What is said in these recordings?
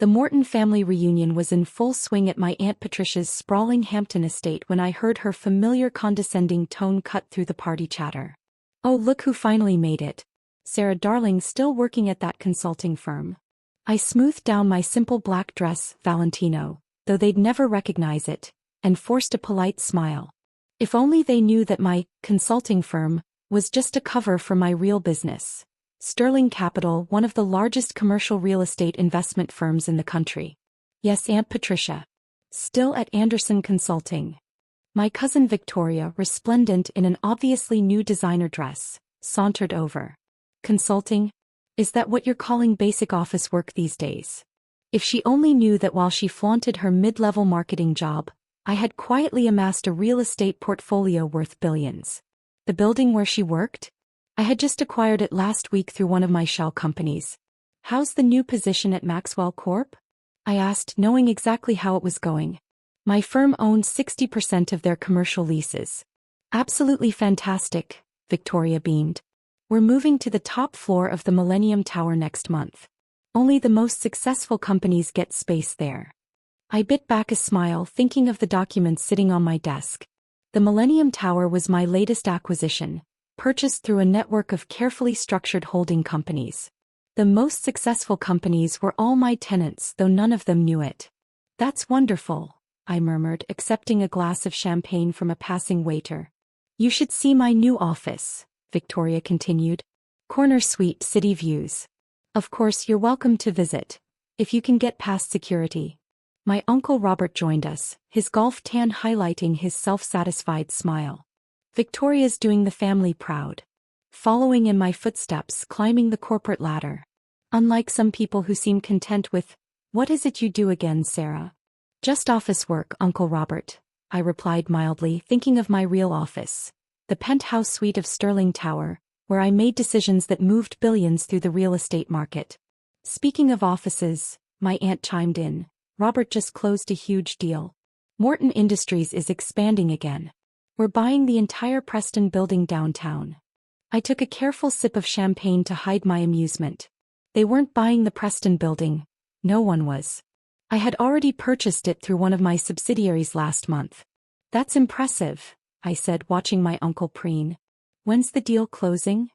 The Morton family reunion was in full swing at my Aunt Patricia's sprawling Hampton estate when I heard her familiar condescending tone cut through the party chatter. "Oh, look who finally made it. Sarah darling, still working at that consulting firm." I smoothed down my simple black dress, Valentino, though they'd never recognize it, and forced a polite smile. If only they knew that my consulting firm was just a cover for my real business. Sterling Capital, one of the largest commercial real estate investment firms in the country. Yes, Aunt Patricia. Still at Anderson Consulting. My cousin Victoria, resplendent in an obviously new designer dress, sauntered over. "Consulting? Is that what you're calling basic office work these days?" If she only knew that while she flaunted her mid-level marketing job, I had quietly amassed a real estate portfolio worth billions. The building where she worked? I had just acquired it last week through one of my shell companies. "How's the new position at Maxwell Corp?" I asked, knowing exactly how it was going. My firm owned 60% of their commercial leases. "Absolutely fantastic," Victoria beamed. "We're moving to the top floor of the Millennium Tower next month. Only the most successful companies get space there." I bit back a smile, thinking of the documents sitting on my desk. The Millennium Tower was my latest acquisition, purchased through a network of carefully structured holding companies. The most successful companies were all my tenants, though none of them knew it. "That's wonderful," I murmured, accepting a glass of champagne from a passing waiter. "You should see my new office," Victoria continued. "Corner suite, city views. Of course, you're welcome to visit, if you can get past security." My Uncle Robert joined us, his golf tan highlighting his self-satisfied smile. Victoria's doing the family proud. Following in my footsteps, climbing the corporate ladder. Unlike some people who seem content with, "What is it you do again, Sarah?" "Just office work, Uncle Robert," I replied mildly, thinking of my real office. The penthouse suite of Sterling Tower, where I made decisions that moved billions through the real estate market. "Speaking of offices," my aunt chimed in, "Robert just closed a huge deal. Morton Industries is expanding again. We're buying the entire Preston building downtown." I took a careful sip of champagne to hide my amusement. They weren't buying the Preston building. No one was. I had already purchased it through one of my subsidiaries last month. "That's impressive," I said, watching my uncle preen. "When's the deal closing?"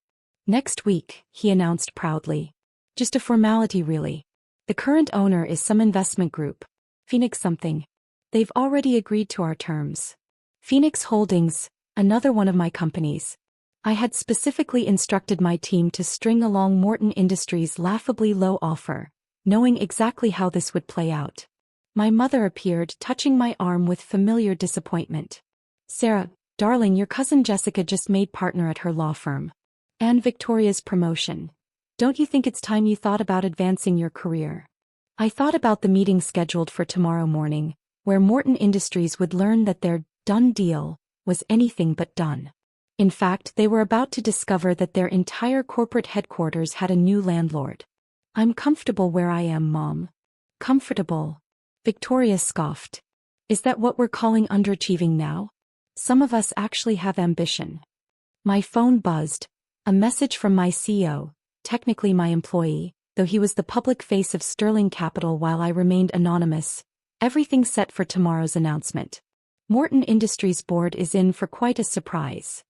"Next week," he announced proudly. "Just a formality, really. The current owner is some investment group. Phoenix something. They've already agreed to our terms. Phoenix Holdings, another one of my companies. I had specifically instructed my team to string along Morton Industries' laughably low offer, knowing exactly how this would play out. My mother appeared, touching my arm with familiar disappointment. "Sarah, darling, your cousin Jessica just made partner at her law firm. And Victoria's promotion. Don't you think it's time you thought about advancing your career?" I thought about the meeting scheduled for tomorrow morning, where Morton Industries would learn that their done deal was anything but done. In fact, they were about to discover that their entire corporate headquarters had a new landlord. "I'm comfortable where I am, Mom." "Comfortable?" Victoria scoffed. "Is that what we're calling underachieving now? Some of us actually have ambition." My phone buzzed. A message from my CEO, technically my employee, though he was the public face of Sterling Capital while I remained anonymous. Everything set for tomorrow's announcement. Morton Industries board is in for quite a surprise.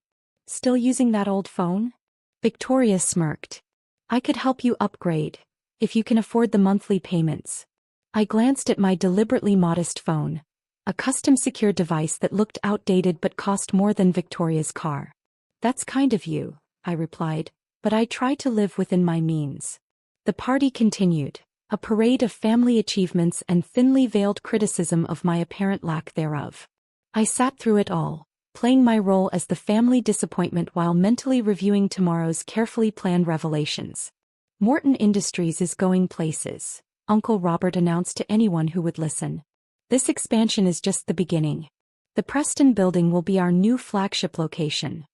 "Still using that old phone?" Victoria smirked. "I could help you upgrade, if you can afford the monthly payments." I glanced at my deliberately modest phone, a custom secure device that looked outdated but cost more than Victoria's car. "That's kind of you," I replied, "but I try to live within my means." The party continued, a parade of family achievements and thinly veiled criticism of my apparent lack thereof. I sat through it all, playing my role as the family disappointment while mentally reviewing tomorrow's carefully planned revelations. "Morton Industries is going places," Uncle Robert announced to anyone who would listen. "This expansion is just the beginning. The Preston building will be our new flagship location.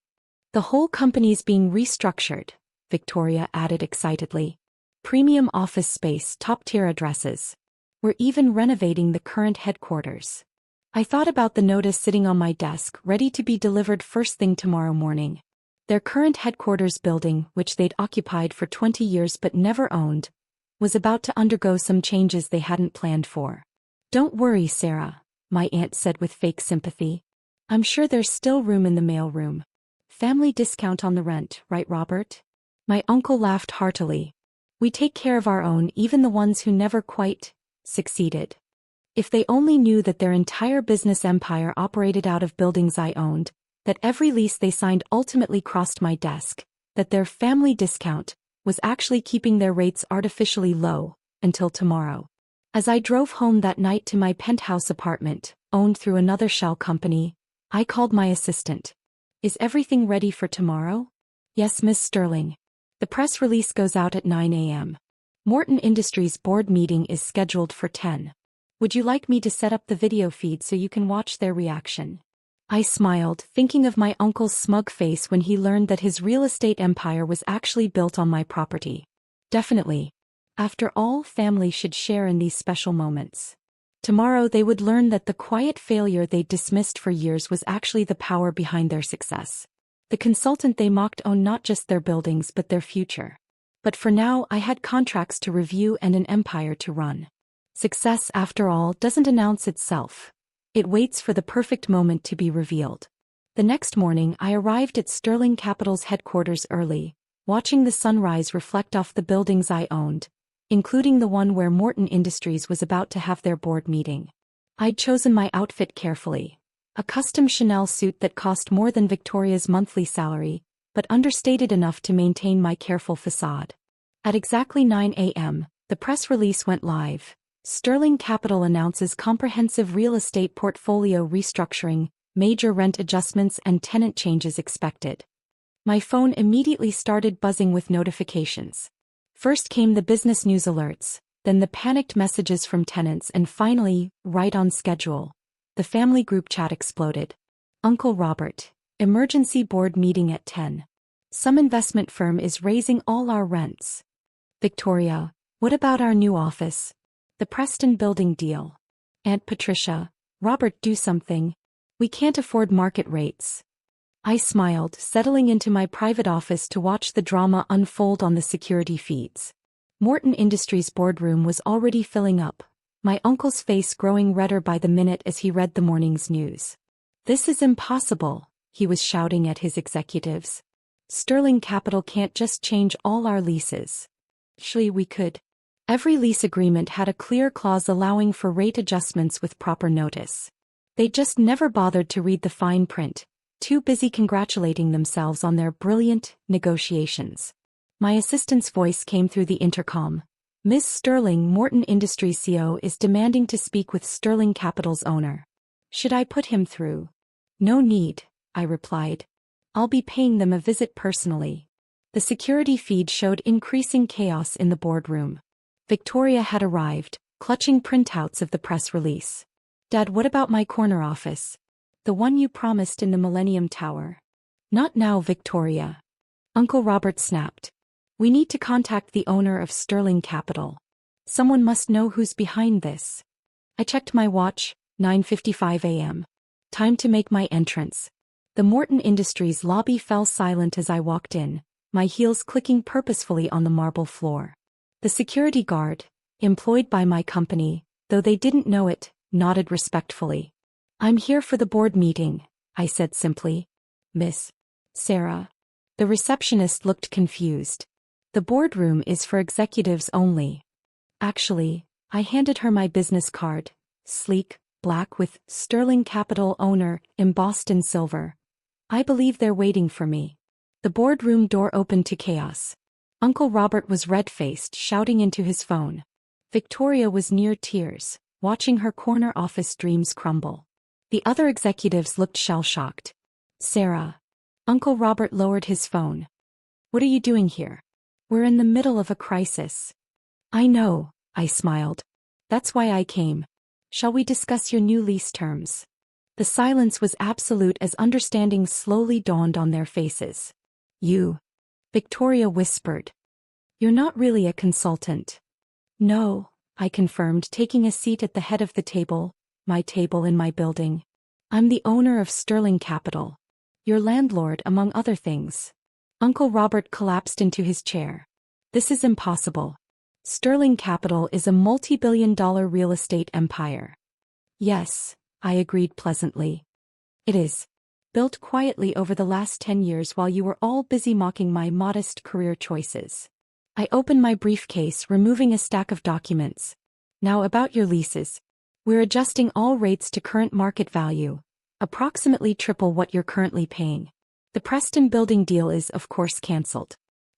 The whole company's being restructured," Victoria added excitedly. "Premium office space, top-tier addresses. We're even renovating the current headquarters." I thought about the notice sitting on my desk, ready to be delivered first thing tomorrow morning. Their current headquarters building, which they'd occupied for 20 years but never owned, was about to undergo some changes they hadn't planned for. "Don't worry, Sarah," my aunt said with fake sympathy. "I'm sure there's still room in the mailroom. Family discount on the rent, right, Robert?" My uncle laughed heartily. "We take care of our own, even the ones who never quite succeeded. If they only knew that their entire business empire operated out of buildings I owned, that every lease they signed ultimately crossed my desk, that their family discount was actually keeping their rates artificially low, until tomorrow." As I drove home that night to my penthouse apartment, owned through another shell company, I called my assistant. "Is everything ready for tomorrow?" "Yes, Miss Sterling. The press release goes out at 9 a.m. Morton Industries board meeting is scheduled for 10. Would you like me to set up the video feed so you can watch their reaction?" I smiled, thinking of my uncle's smug face when he learned that his real estate empire was actually built on my property. Definitely. After all, family should share in these special moments. Tomorrow they would learn that the quiet failure they'd dismissed for years was actually the power behind their success. The consultant they mocked owned not just their buildings but their future. But for now I had contracts to review and an empire to run. Success, after all, doesn't announce itself. It waits for the perfect moment to be revealed. The next morning I arrived at Sterling Capital's headquarters early, watching the sunrise reflect off the buildings I owned, including the one where Morton Industries was about to have their board meeting. I'd chosen my outfit carefully. A custom Chanel suit that cost more than Victoria's monthly salary, but understated enough to maintain my careful facade. At exactly 9 a.m., the press release went live. Sterling Capital announces comprehensive real estate portfolio restructuring, major rent adjustments and tenant changes expected. My phone immediately started buzzing with notifications. First came the business news alerts, then the panicked messages from tenants, and finally, right on schedule, the family group chat exploded. "Uncle Robert, emergency board meeting at 10. Some investment firm is raising all our rents. Victoria, what about our new office? The Preston building deal. Aunt Patricia, Robert, do something. We can't afford market rates." I smiled, settling into my private office to watch the drama unfold on the security feeds. Morton Industries' boardroom was already filling up, my uncle's face growing redder by the minute as he read the morning's news. "This is impossible," he was shouting at his executives. "Sterling Capital can't just change all our leases. Actually, we could." Every lease agreement had a clear clause allowing for rate adjustments with proper notice. They just never bothered to read the fine print, too busy congratulating themselves on their brilliant negotiations. My assistant's voice came through the intercom. "Ms. Sterling, Morton Industries CEO is demanding to speak with Sterling Capital's owner. Should I put him through?" "No need," I replied. "I'll be paying them a visit personally." The security feed showed increasing chaos in the boardroom. Victoria had arrived, clutching printouts of the press release. "Dad, what about my corner office? The one you promised in the Millennium Tower?" "Not now, Victoria." Uncle Robert snapped. "We need to contact the owner of Sterling Capital. Someone must know who's behind this." I checked my watch, 9:55 a.m. Time to make my entrance. The Morton Industries lobby fell silent as I walked in, my heels clicking purposefully on the marble floor. The security guard, employed by my company, though they didn't know it, nodded respectfully. "I'm here for the board meeting," I said simply. "Miss Sarah." The receptionist looked confused. "The boardroom is for executives only." Actually, I handed her my business card, sleek, black with Sterling Capital owner embossed in silver. "I believe they're waiting for me." The boardroom door opened to chaos. Uncle Robert was red-faced, shouting into his phone. Victoria was near tears, watching her corner office dreams crumble. The other executives looked shell-shocked. "Sarah." Uncle Robert lowered his phone. "What are you doing here? We're in the middle of a crisis." "I know," I smiled. "That's why I came. Shall we discuss your new lease terms?" The silence was absolute as understanding slowly dawned on their faces. "You," Victoria whispered. "You're not really a consultant." "No," I confirmed, taking a seat at the head of the table, my table in my building. "I'm the owner of Sterling Capital. Your landlord, among other things." Uncle Robert collapsed into his chair. "This is impossible. Sterling Capital is a multi-billion-dollar real estate empire. Yes, I agreed pleasantly. It is. Built quietly over the last 10 years while you were all busy mocking my modest career choices. I opened my briefcase, removing a stack of documents. Now about your leases. We're adjusting all rates to current market value, approximately triple what you're currently paying. The Preston building deal is, of course, cancelled.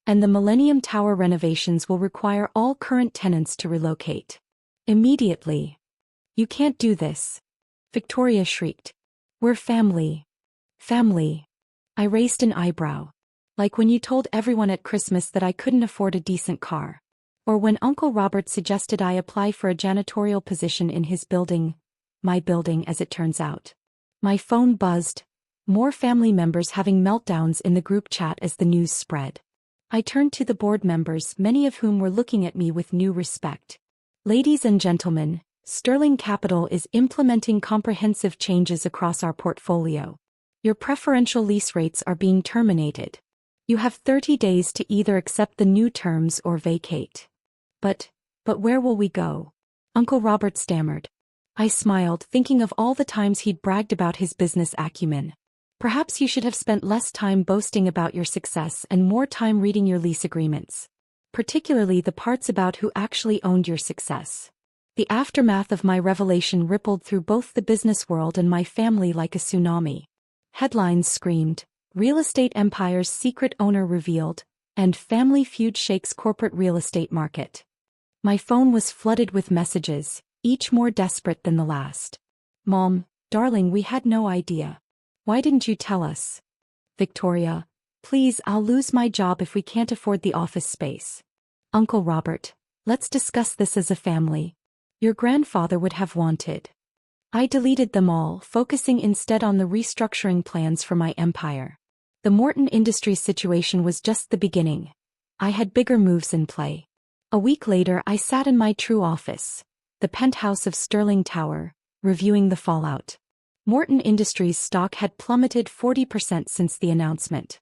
And the Millennium Tower renovations will require all current tenants to relocate. Immediately. You can't do this. Victoria shrieked. We're family. Family. I raised an eyebrow. Like when you told everyone at Christmas that I couldn't afford a decent car. Or when Uncle Robert suggested I apply for a janitorial position in his building. My building, as it turns out. My phone buzzed. More family members having meltdowns in the group chat as the news spread. I turned to the board members, many of whom were looking at me with new respect. Ladies and gentlemen, Sterling Capital is implementing comprehensive changes across our portfolio. Your preferential lease rates are being terminated. You have 30 days to either accept the new terms or vacate. But where will we go? Uncle Robert stammered. I smiled, thinking of all the times he'd bragged about his business acumen. Perhaps you should have spent less time boasting about your success and more time reading your lease agreements. Particularly the parts about who actually owned your success. The aftermath of my revelation rippled through both the business world and my family like a tsunami. Headlines screamed, "Real estate empire's secret owner revealed," and "Family feud shakes corporate real estate market." My phone was flooded with messages, each more desperate than the last. Mom, darling, we had no idea. Why didn't you tell us? Victoria, please, I'll lose my job if we can't afford the office space. Uncle Robert, let's discuss this as a family. Your grandfather would have wanted. I deleted them all, focusing instead on the restructuring plans for my empire. The Morton Industries situation was just the beginning. I had bigger moves in play. A week later, I sat in my true office, the penthouse of Sterling Tower, reviewing the fallout. Morton Industries stock had plummeted 40% since the announcement.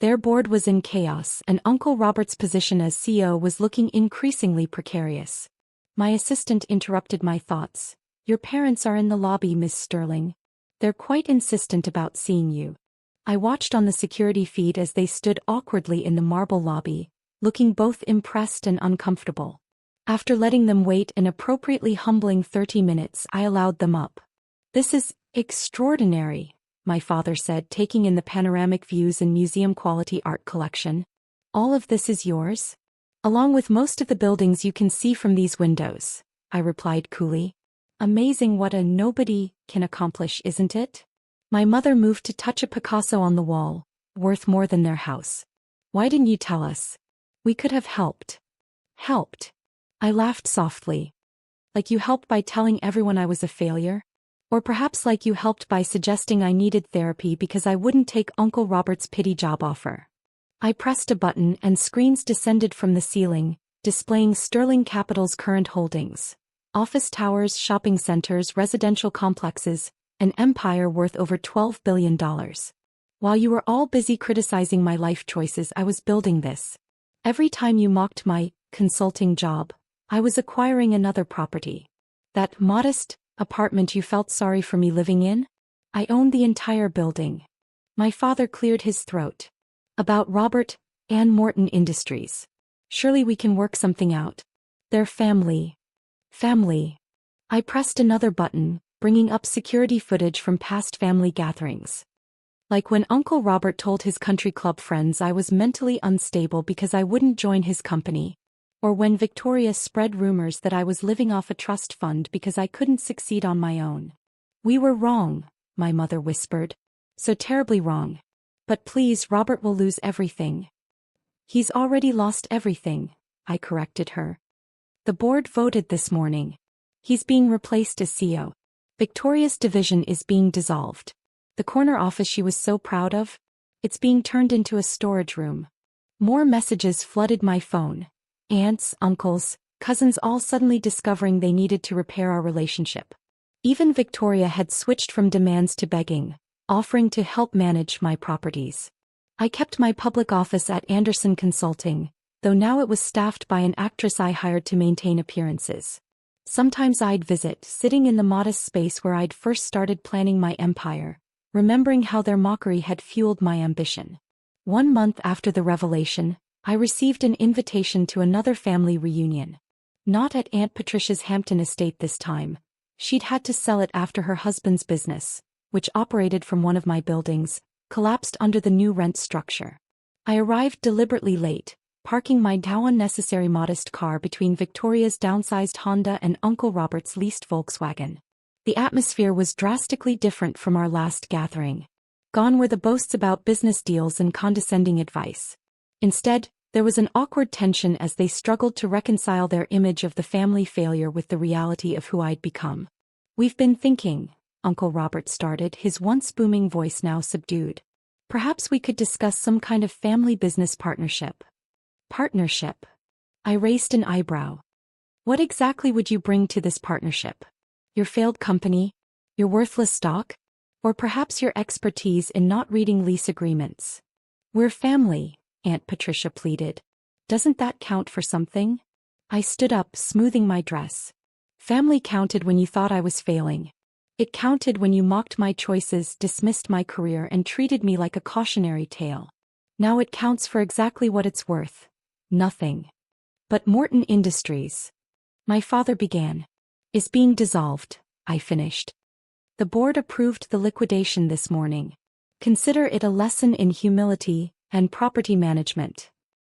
Their board was in chaos, and Uncle Robert's position as CEO was looking increasingly precarious. My assistant interrupted my thoughts. Your parents are in the lobby, Miss Sterling. They're quite insistent about seeing you. I watched on the security feed as they stood awkwardly in the marble lobby, looking both impressed and uncomfortable. After letting them wait an appropriately humbling 30 minutes, I allowed them up. This is extraordinary, my father said, taking in the panoramic views and museum-quality art collection. All of this is yours? Along with most of the buildings you can see from these windows, I replied coolly. Amazing what a nobody can accomplish, isn't it? My mother moved to touch a Picasso on the wall, worth more than their house. Why didn't you tell us? We could have helped. Helped? I laughed softly. Like you helped by telling everyone I was a failure? Or perhaps like you helped by suggesting I needed therapy because I wouldn't take Uncle Robert's pity job offer. I pressed a button and screens descended from the ceiling, displaying Sterling Capital's current holdings. Office towers, shopping centers, residential complexes, an empire worth over $12 billion. While you were all busy criticizing my life choices, I was building this. Every time you mocked my consulting job, I was acquiring another property. That modest apartment you felt sorry for me living in? I owned the entire building. My father cleared his throat. About Robert and Morton Industries. Surely we can work something out. They're family. Family. I pressed another button, bringing up security footage from past family gatherings. Like when Uncle Robert told his country club friends I was mentally unstable because I wouldn't join his company. Or when Victoria spread rumors that I was living off a trust fund because I couldn't succeed on my own. We were wrong, my mother whispered. So terribly wrong. But please, Robert will lose everything. He's already lost everything, I corrected her. The board voted this morning. He's being replaced as CEO. Victoria's division is being dissolved. The corner office she was so proud of? It's being turned into a storage room. More messages flooded my phone. Aunts, uncles, cousins all suddenly discovering they needed to repair our relationship. Even Victoria had switched from demands to begging, offering to help manage my properties. I kept my public office at Anderson Consulting, though now it was staffed by an actress I hired to maintain appearances. Sometimes I'd visit, sitting in the modest space where I'd first started planning my empire, remembering how their mockery had fueled my ambition. 1 month after the revelation, I received an invitation to another family reunion. Not at Aunt Patricia's Hampton estate this time. She'd had to sell it after her husband's business, which operated from one of my buildings, collapsed under the new rent structure. I arrived deliberately late, parking my now unnecessary modest car between Victoria's downsized Honda and Uncle Robert's leased Volkswagen. The atmosphere was drastically different from our last gathering. Gone were the boasts about business deals and condescending advice. Instead, there was an awkward tension as they struggled to reconcile their image of the family failure with the reality of who I'd become. "We've been thinking," Uncle Robert started, his once booming voice now subdued. "Perhaps we could discuss some kind of family business partnership." Partnership? I raised an eyebrow. "What exactly would you bring to this partnership? Your failed company? Your worthless stock? Or perhaps your expertise in not reading lease agreements?" "We're family," Aunt Patricia pleaded. "Doesn't that count for something?" I stood up, smoothing my dress. "Family counted when you thought I was failing. It counted when you mocked my choices, dismissed my career, and treated me like a cautionary tale. Now it counts for exactly what it's worth. Nothing." "But Morton Industries," my father began, "is being dissolved," I finished. "The board approved the liquidation this morning. Consider it a lesson in humility and property management."